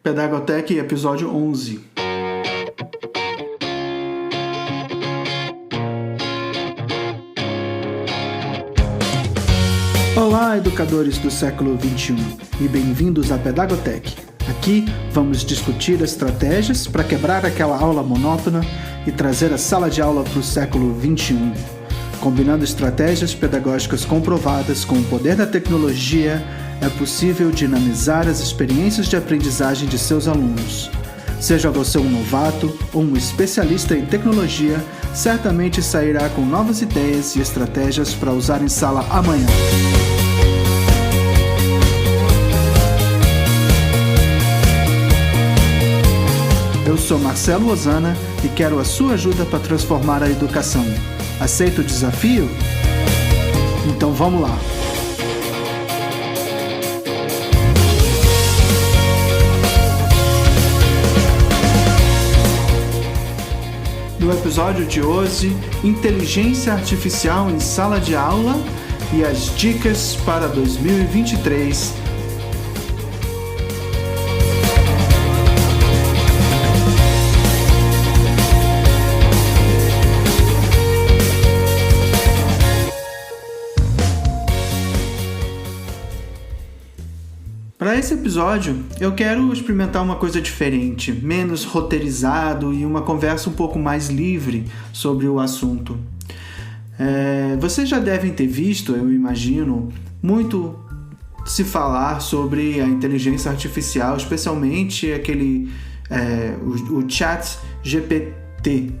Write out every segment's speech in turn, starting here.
Pedagotech, episódio 11. Olá, educadores do século XXI, e bem-vindos à Pedagotech. Aqui vamos discutir estratégias para quebrar aquela aula monótona e trazer a sala de aula para o século XXI. Combinando estratégias pedagógicas comprovadas com o poder da tecnologia, é possível dinamizar as experiências de aprendizagem de seus alunos. Seja você um novato ou um especialista em tecnologia, certamente sairá com novas ideias e estratégias para usar em sala amanhã. Eu sou Marcelo Osana e quero a sua ajuda para transformar a educação. Aceita o desafio? Então vamos lá! No episódio de hoje, inteligência artificial em sala de aula e as dicas para 2023. Para esse episódio, eu quero experimentar uma coisa diferente, menos roteirizado e uma conversa um pouco mais livre sobre o assunto. Vocês já devem ter visto, eu imagino, muito se falar sobre a inteligência artificial, especialmente o ChatGPT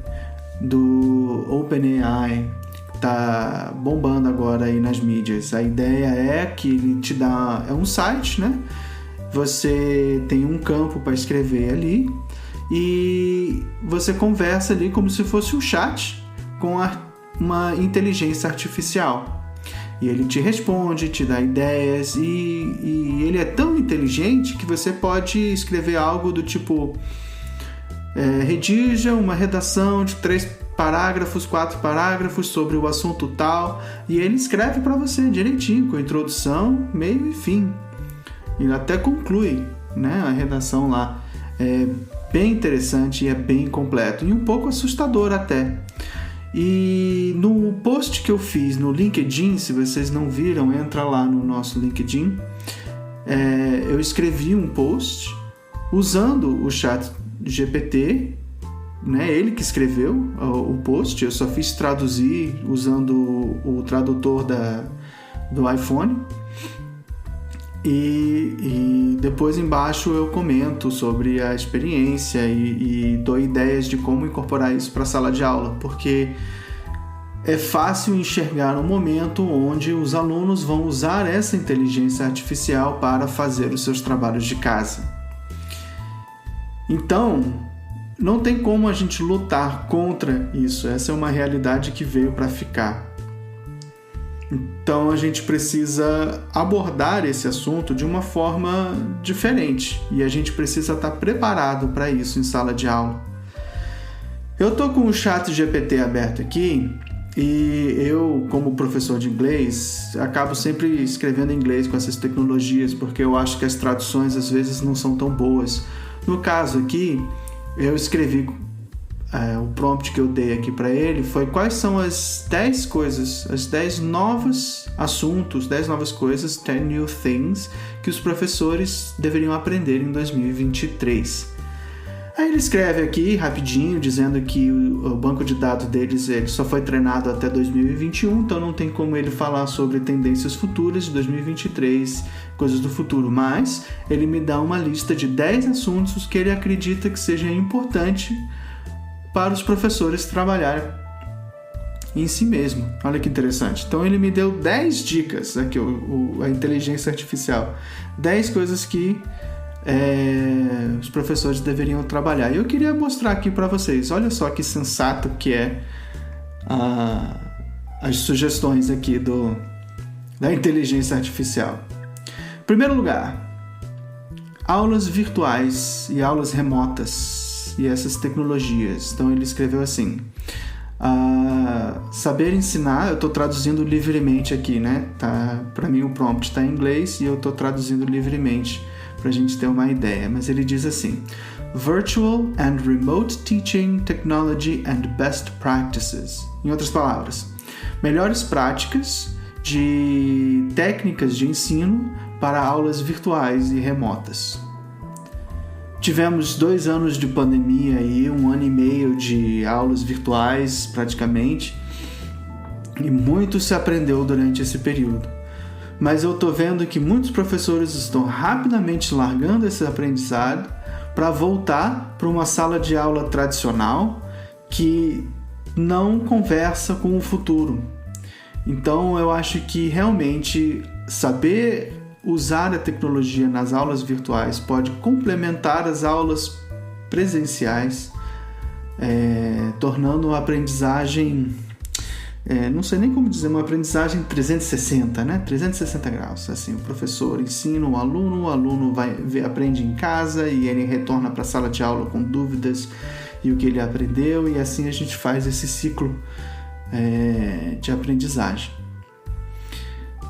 do OpenAI. Tá bombando agora aí nas mídias. A ideia é que ele te dá... É um site, né? Você tem um campo para escrever ali e você conversa ali como se fosse um chat com uma inteligência artificial. E ele te responde, te dá ideias e ele é tão inteligente que você pode escrever algo do tipo... redija uma redação de 4 parágrafos sobre o assunto tal, e ele escreve para você direitinho, com introdução, meio e fim, e até conclui, né, a redação lá. É bem interessante e é bem completo, e um pouco assustador até. E no post que eu fiz no LinkedIn, se vocês não viram, entra lá no nosso LinkedIn, eu escrevi um post usando o ChatGPT, né? Ele que escreveu o post, eu só fiz traduzir usando o tradutor do iPhone e depois embaixo eu comento sobre a experiência e dou ideias de como incorporar isso para a sala de aula, porque é fácil enxergar um momento onde os alunos vão usar essa inteligência artificial para fazer os seus trabalhos de casa. Então, não tem como a gente lutar contra isso. Essa é uma realidade que veio para ficar. Então, a gente precisa abordar esse assunto de uma forma diferente. E a gente precisa estar preparado para isso em sala de aula. Eu estou com o ChatGPT aberto aqui e eu, como professor de inglês, acabo sempre escrevendo em inglês com essas tecnologias, porque eu acho que as traduções às vezes não são tão boas. No caso aqui, eu escrevi o prompt que eu dei aqui para ele foi quais são as 10 coisas, as 10 novos assuntos, 10 novas coisas, 10 new things que os professores deveriam aprender em 2023. Aí ele escreve aqui rapidinho, dizendo que o banco de dados deles só foi treinado até 2021, então não tem como ele falar sobre tendências futuras de 2023, coisas do futuro, mas ele me dá uma lista de 10 assuntos que ele acredita que seja importante para os professores trabalharem em si mesmo. Olha que interessante. Então ele me deu 10 dicas, aqui a inteligência artificial, 10 coisas que os professores deveriam trabalhar. E eu queria mostrar aqui para vocês. Olha só que sensato que é as sugestões aqui da inteligência artificial. Em primeiro lugar, aulas virtuais e aulas remotas e essas tecnologias. Então ele escreveu assim: saber ensinar, eu estou traduzindo livremente aqui, né? Tá, para mim o prompt está em inglês e eu estou traduzindo livremente para a gente ter uma ideia, mas ele diz assim: Virtual and Remote Teaching Technology and Best Practices. Em outras palavras, melhores práticas de técnicas de ensino para aulas virtuais e remotas. Tivemos 2 anos de pandemia e 1 ano e meio de aulas virtuais praticamente, e muito se aprendeu durante esse período. Mas eu estou vendo que muitos professores estão rapidamente largando esse aprendizado para voltar para uma sala de aula tradicional que não conversa com o futuro. Então eu acho que realmente saber usar a tecnologia nas aulas virtuais pode complementar as aulas presenciais, tornando a aprendizagem, não sei nem como dizer, uma aprendizagem 360, né? 360 graus. Assim, o professor ensina o aluno aprende em casa e ele retorna para a sala de aula com dúvidas e o que ele aprendeu, e assim a gente faz esse ciclo de aprendizagem.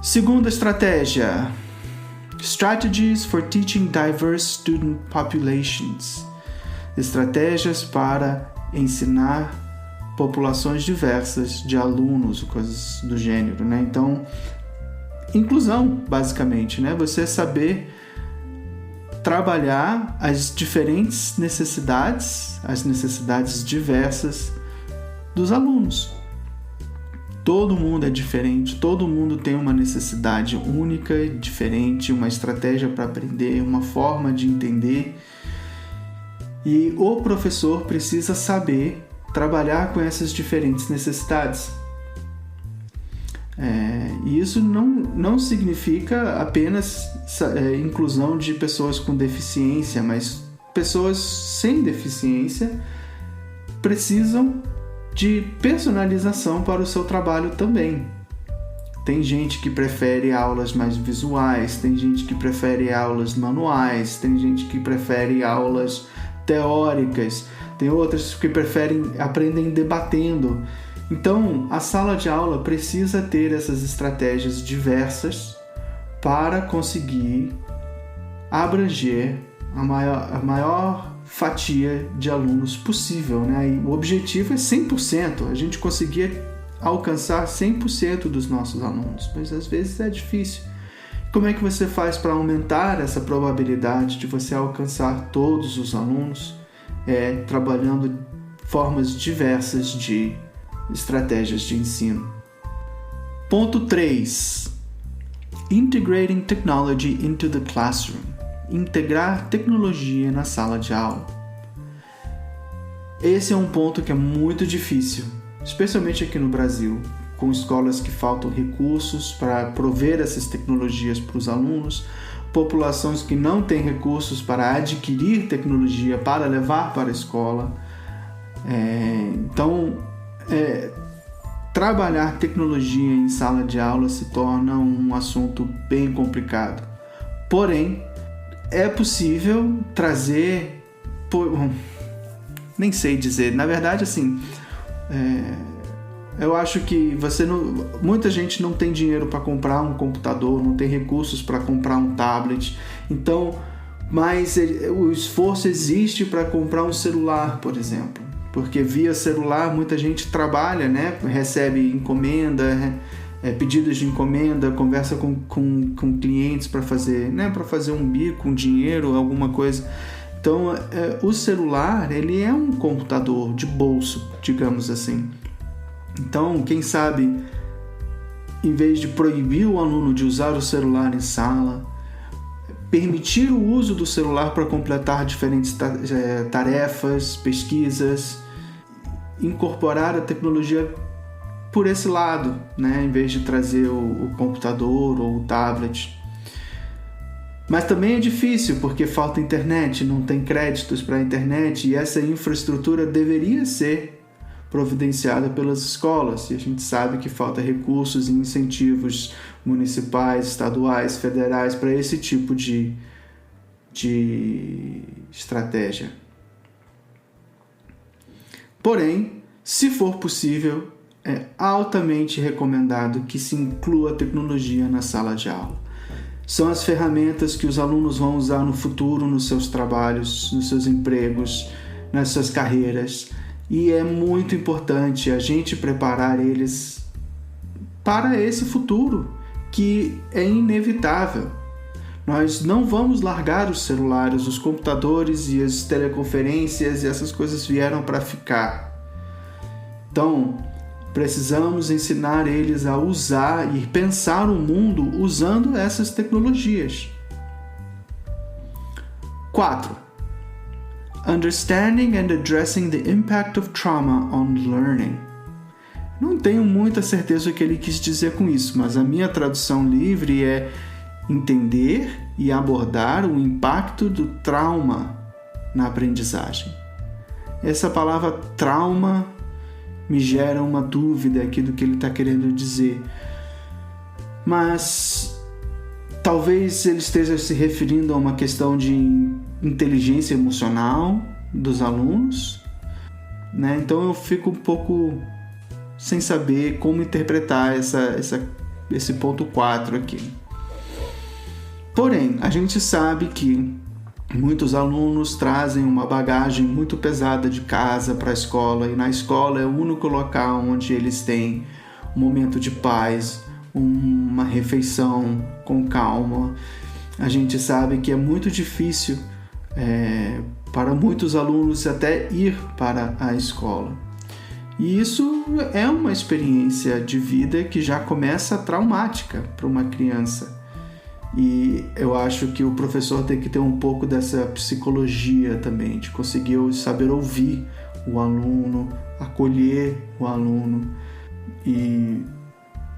Segunda estratégia: Strategies for Teaching Diverse Student Populations. Estratégias para ensinar populações diversas de alunos, coisas do gênero, né? Então, inclusão, basicamente, né? Você saber trabalhar as diferentes necessidades, as necessidades diversas dos alunos. Todo mundo é diferente, todo mundo tem uma necessidade única, diferente, uma estratégia para aprender, uma forma de entender. E o professor precisa saber trabalhar com essas diferentes necessidades. E isso não significa apenas inclusão de pessoas com deficiência, mas pessoas sem deficiência precisam de personalização para o seu trabalho também. Tem gente que prefere aulas mais visuais, tem gente que prefere aulas manuais, tem gente que prefere aulas teóricas, tem outras que aprendem debatendo. Então, a sala de aula precisa ter essas estratégias diversas para conseguir abranger a maior fatia de alunos possível, né? E o objetivo é 100%, a gente conseguir alcançar 100% dos nossos alunos, mas às vezes é difícil. Como é que você faz para aumentar essa probabilidade de você alcançar todos os alunos? Trabalhando formas diversas de estratégias de ensino. Ponto 3. Integrating technology into the classroom. Integrar tecnologia na sala de aula. Esse é um ponto que é muito difícil, especialmente aqui no Brasil, com escolas que faltam recursos para prover essas tecnologias para os alunos, populações que não têm recursos para adquirir tecnologia para levar para a escola. Então, trabalhar tecnologia em sala de aula se torna um assunto bem complicado. Porém, é possível trazer, nem sei dizer, na verdade, assim, eu acho que muita gente não tem dinheiro para comprar um computador, não tem recursos para comprar um tablet, então, mas o esforço existe para comprar um celular, por exemplo, porque via celular muita gente trabalha, né? Recebe encomenda, pedidos de encomenda, conversa com clientes para fazer, né? Para fazer um bico, um dinheiro, alguma coisa. Então, o celular, ele é um computador de bolso, digamos assim. Então, quem sabe, em vez de proibir o aluno de usar o celular em sala, permitir o uso do celular para completar diferentes tarefas, pesquisas, incorporar a tecnologia por esse lado, né? Em vez de trazer o computador ou o tablet. Mas também é difícil porque falta internet, não tem créditos para a internet, e essa infraestrutura deveria ser providenciada pelas escolas, e a gente sabe que falta recursos e incentivos municipais, estaduais, federais para esse tipo de estratégia. Porém, se for possível, é altamente recomendado que se inclua a tecnologia na sala de aula. são as ferramentas que os alunos vão usar no futuro, nos seus trabalhos, nos seus empregos, nas suas carreiras. E é muito importante a gente preparar eles para esse futuro, que é inevitável. Nós não vamos largar os celulares, os computadores e as teleconferências, e essas coisas vieram para ficar. Então, precisamos ensinar eles a usar e pensar o mundo usando essas tecnologias. 4. Understanding and addressing the impact of trauma on learning. Não tenho muita certeza o que ele quis dizer com isso, mas a minha tradução livre é entender e abordar o impacto do trauma na aprendizagem. Essa palavra trauma me gera uma dúvida aqui do que ele está querendo dizer. Mas talvez ele esteja se referindo a uma questão de inteligência emocional dos alunos, né? Então eu fico um pouco sem saber como interpretar esse ponto 4 aqui. Porém, a gente sabe que muitos alunos trazem uma bagagem muito pesada de casa para a escola, e na escola é o único local onde eles têm um momento de paz, uma refeição com calma. A gente sabe que é muito difícil para muitos alunos até ir para a escola. E isso é uma experiência de vida que já começa traumática para uma criança. E eu acho que o professor tem que ter um pouco dessa psicologia também, de conseguir saber ouvir o aluno, acolher o aluno e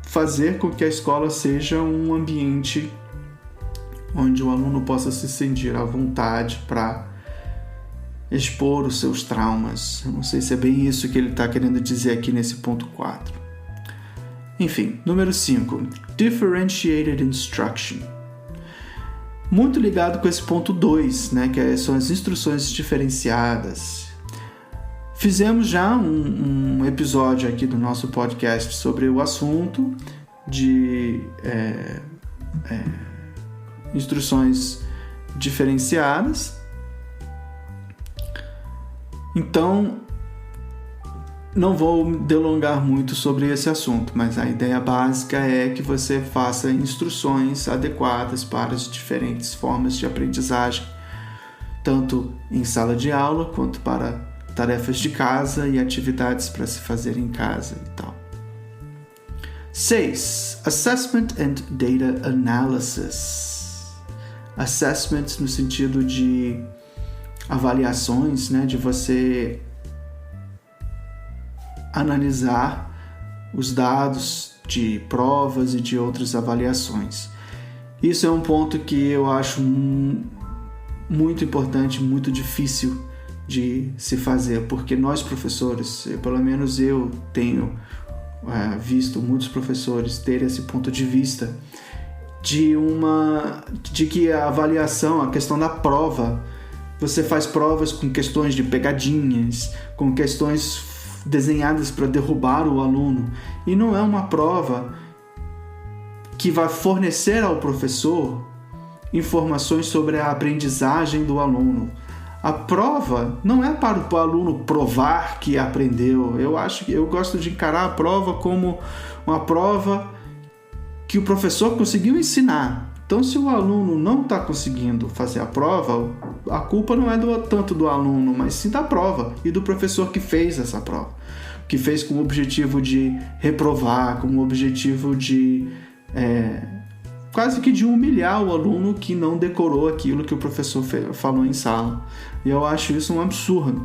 fazer com que a escola seja um ambiente onde o aluno possa se sentir à vontade para expor os seus traumas. Eu não sei se é bem isso que ele está querendo dizer aqui nesse ponto 4. Enfim, número 5. Differentiated Instruction. Muito ligado com esse ponto 2, né, que são as instruções diferenciadas. Fizemos já um episódio aqui do nosso podcast sobre o assunto de instruções diferenciadas. Então, não vou delongar muito sobre esse assunto, mas a ideia básica é que você faça instruções adequadas para as diferentes formas de aprendizagem, tanto em sala de aula quanto para tarefas de casa e atividades para se fazer em casa e tal. 6. Assessment and Data Analysis. Assessment no sentido de avaliações, né, de você analisar os dados de provas e de outras avaliações. Isso é um ponto que eu acho muito importante, muito difícil de se fazer, porque nós professores, pelo menos eu tenho visto muitos professores ter esse ponto de vista de que a avaliação, a questão da prova, você faz provas com questões de pegadinhas, com questões desenhadas para derrubar o aluno, e não é uma prova que vai fornecer ao professor informações sobre a aprendizagem do aluno. A prova não é para o aluno provar que aprendeu. Eu gosto de encarar a prova como uma prova que o professor conseguiu ensinar. Então, se o aluno não está conseguindo fazer a prova, a culpa não é tanto do aluno, mas sim da prova e do professor que fez essa prova, que fez com o objetivo de reprovar, com o objetivo de quase que de humilhar o aluno que não decorou aquilo que o professor falou em sala. E eu acho isso um absurdo.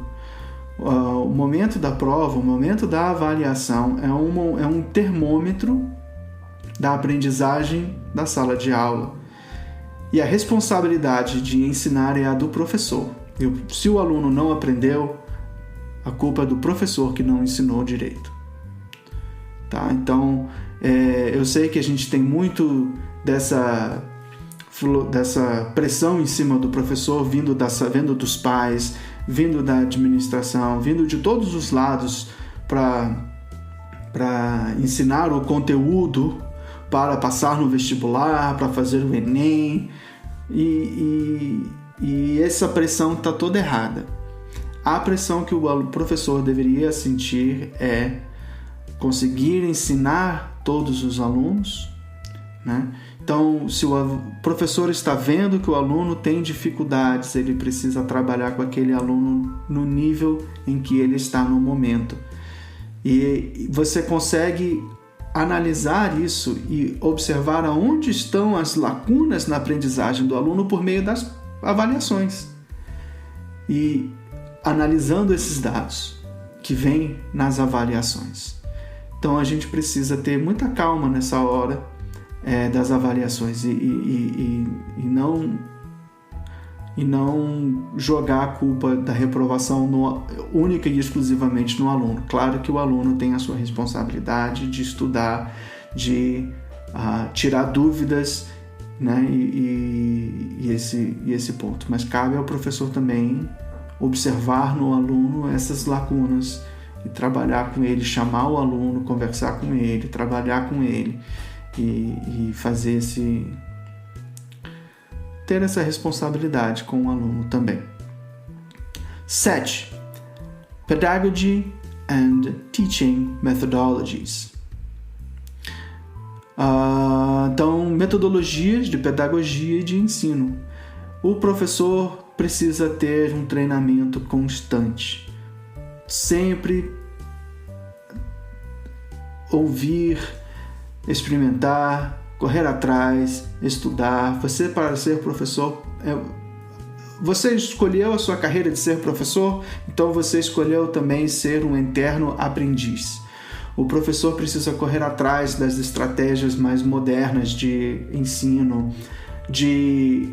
O momento da prova, o momento da avaliação é um termômetro da aprendizagem da sala de aula. E a responsabilidade de ensinar é a do professor. Se o aluno não aprendeu, a culpa é do professor que não ensinou direito. Tá? Então, eu sei que a gente tem muito dessa pressão em cima do professor, vindo dos pais, vindo da administração, vindo de todos os lados para ensinar o conteúdo para passar no vestibular, para fazer o Enem, e essa pressão está toda errada. A pressão que o professor deveria sentir é conseguir ensinar todos os alunos, né? Então, se o professor está vendo que o aluno tem dificuldades, ele precisa trabalhar com aquele aluno no nível em que ele está no momento. E você consegue analisar isso e observar aonde estão as lacunas na aprendizagem do aluno por meio das avaliações. E analisando esses dados que vêm nas avaliações. Então a gente precisa ter muita calma nessa hora das avaliações e não jogar a culpa da reprovação única e exclusivamente no aluno. Claro que o aluno tem a sua responsabilidade de estudar, de tirar dúvidas, né? e esse ponto. Mas cabe ao professor também observar no aluno essas lacunas e trabalhar com ele, chamar o aluno, conversar com ele, trabalhar com ele e fazer ter essa responsabilidade com o aluno também. 7. Pedagogy and Teaching Methodologies. Então, metodologias de pedagogia e de ensino. O professor precisa ter um treinamento constante. Sempre ouvir, experimentar, correr atrás, estudar. Você, para ser professor, você escolheu a sua carreira de ser professor, então você escolheu também ser um eterno aprendiz. O professor precisa correr atrás das estratégias mais modernas de ensino, de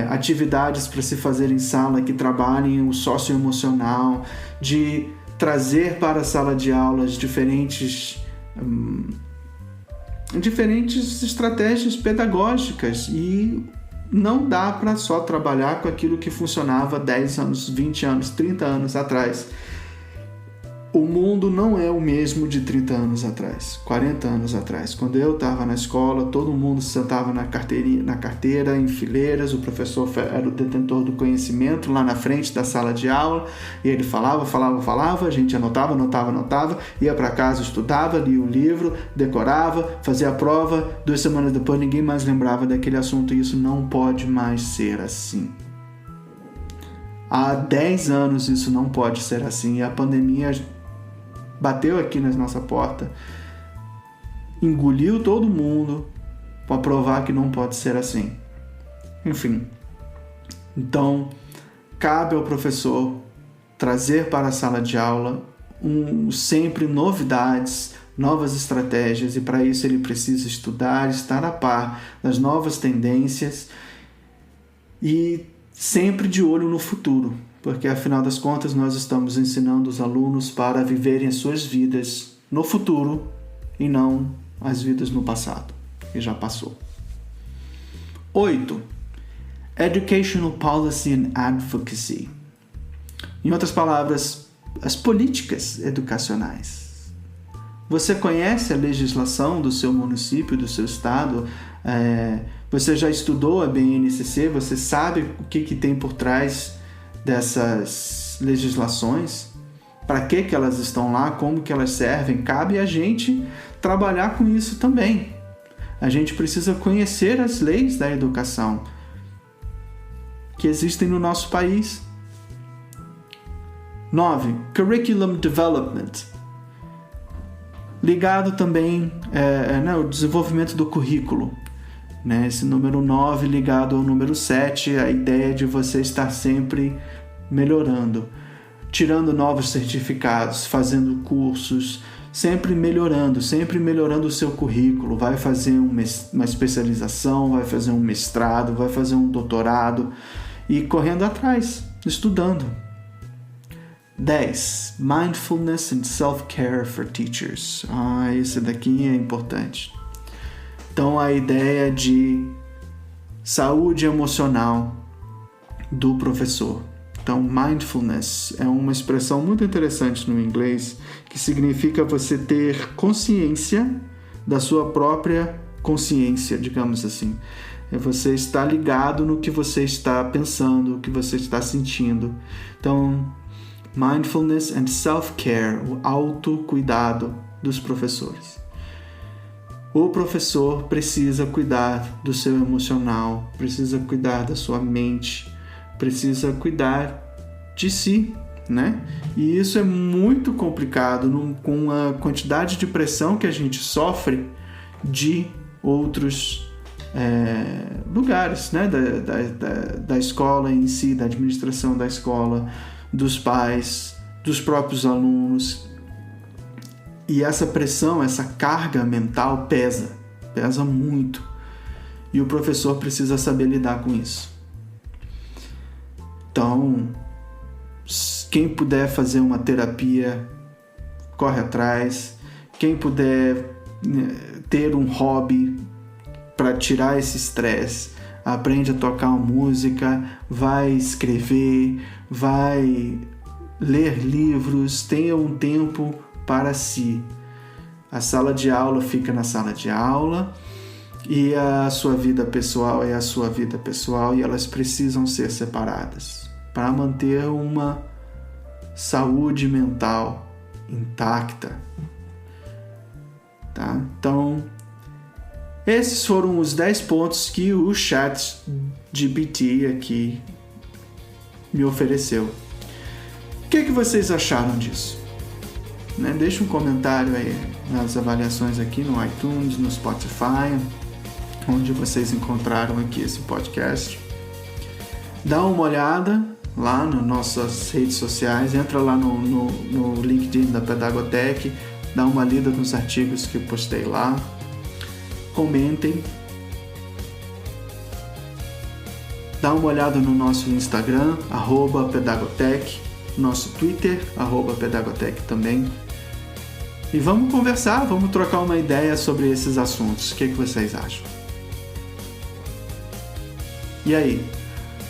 atividades para se fazer em sala que trabalhem o socioemocional, de trazer para a sala de aulas diferentes estratégias pedagógicas, e não dá para só trabalhar com aquilo que funcionava 10 anos, 20 anos, 30 anos atrás. O mundo não é o mesmo de 30 anos atrás, 40 anos atrás. Quando eu estava na escola, todo mundo sentava na carteira, em fileiras, o professor era o detentor do conhecimento lá na frente da sala de aula, e ele falava, a gente anotava, ia para casa, estudava, lia o livro, decorava, fazia a prova, 2 semanas depois ninguém mais lembrava daquele assunto, e isso não pode mais ser assim. Há 10 anos isso não pode ser assim, e a pandemia bateu aqui na nossa porta, engoliu todo mundo para provar que não pode ser assim. Enfim, então cabe ao professor trazer para a sala de aula sempre novidades, novas estratégias, e para isso ele precisa estudar, estar a par das novas tendências e sempre de olho no futuro, porque afinal das contas nós estamos ensinando os alunos para viverem as suas vidas no futuro e não as vidas no passado, que já passou. 8. Educational Policy and Advocacy. Em outras palavras, as políticas educacionais. Você conhece a legislação do seu município, do seu estado? Você já estudou a BNCC? Você sabe o que tem por trás dessas legislações? Para que elas estão lá? Como que elas servem? Cabe a gente trabalhar com isso também. A gente precisa conhecer as leis da educação que existem no nosso país. 9. Curriculum Development. Ligado também o desenvolvimento do currículo. Esse número 9 ligado ao número 7, a ideia de você estar sempre melhorando, tirando novos certificados, fazendo cursos, sempre melhorando o seu currículo. Vai fazer uma especialização, vai fazer um mestrado, vai fazer um doutorado, e correndo atrás, estudando. 10. Mindfulness and Self-Care for Teachers. Esse daqui é importante. Então, a ideia de saúde emocional do professor. Então, mindfulness é uma expressão muito interessante no inglês, que significa você ter consciência da sua própria consciência, digamos assim. É você estar ligado no que você está pensando, o que você está sentindo. Então, mindfulness and self-care, o autocuidado dos professores. O professor precisa cuidar do seu emocional, precisa cuidar da sua mente, precisa cuidar de si, né? E isso é muito complicado com a quantidade de pressão que a gente sofre de outros lugares, né? Da escola em si, da administração da escola, dos pais, dos próprios alunos. E essa pressão, essa carga mental pesa muito. E o professor precisa saber lidar com isso. Então, quem puder fazer uma terapia, corre atrás. Quem puder ter um hobby para tirar esse estresse, aprende a tocar uma música, vai escrever, vai ler livros, tenha um tempo para si. A sala de aula fica na sala de aula e a sua vida pessoal é a sua vida pessoal, e elas precisam ser separadas para manter uma saúde mental intacta. Tá? Então, esses foram os 10 pontos que o ChatGPT aqui me ofereceu. O que vocês acharam disso? Deixa um comentário aí nas avaliações aqui no iTunes, no Spotify, onde vocês encontraram aqui esse podcast. Dá uma olhada lá nas nossas redes sociais, entra lá no LinkedIn da Pedagotec, dá uma lida nos artigos que eu postei lá, comentem, dá uma olhada no nosso Instagram, @Pedagotec, nosso Twitter, @Pedagotec também. E vamos conversar, vamos trocar uma ideia sobre esses assuntos. O que vocês acham? E aí?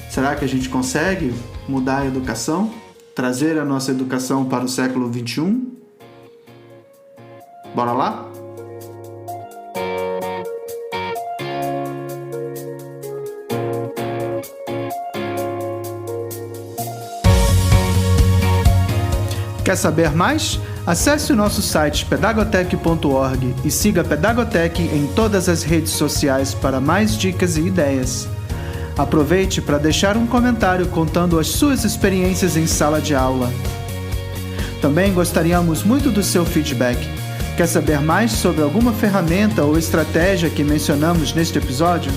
Será que a gente consegue mudar a educação? Trazer a nossa educação para o século XXI? Bora lá? Quer saber mais? Acesse o nosso site pedagotec.org e siga a Pedagotec em todas as redes sociais para mais dicas e ideias. Aproveite para deixar um comentário contando as suas experiências em sala de aula. Também gostaríamos muito do seu feedback. Quer saber mais sobre alguma ferramenta ou estratégia que mencionamos neste episódio?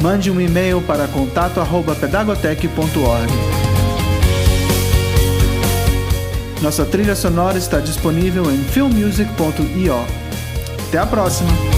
Mande um e-mail para contato@pedagotec.org. Nossa trilha sonora está disponível em filmmusic.io. Até a próxima!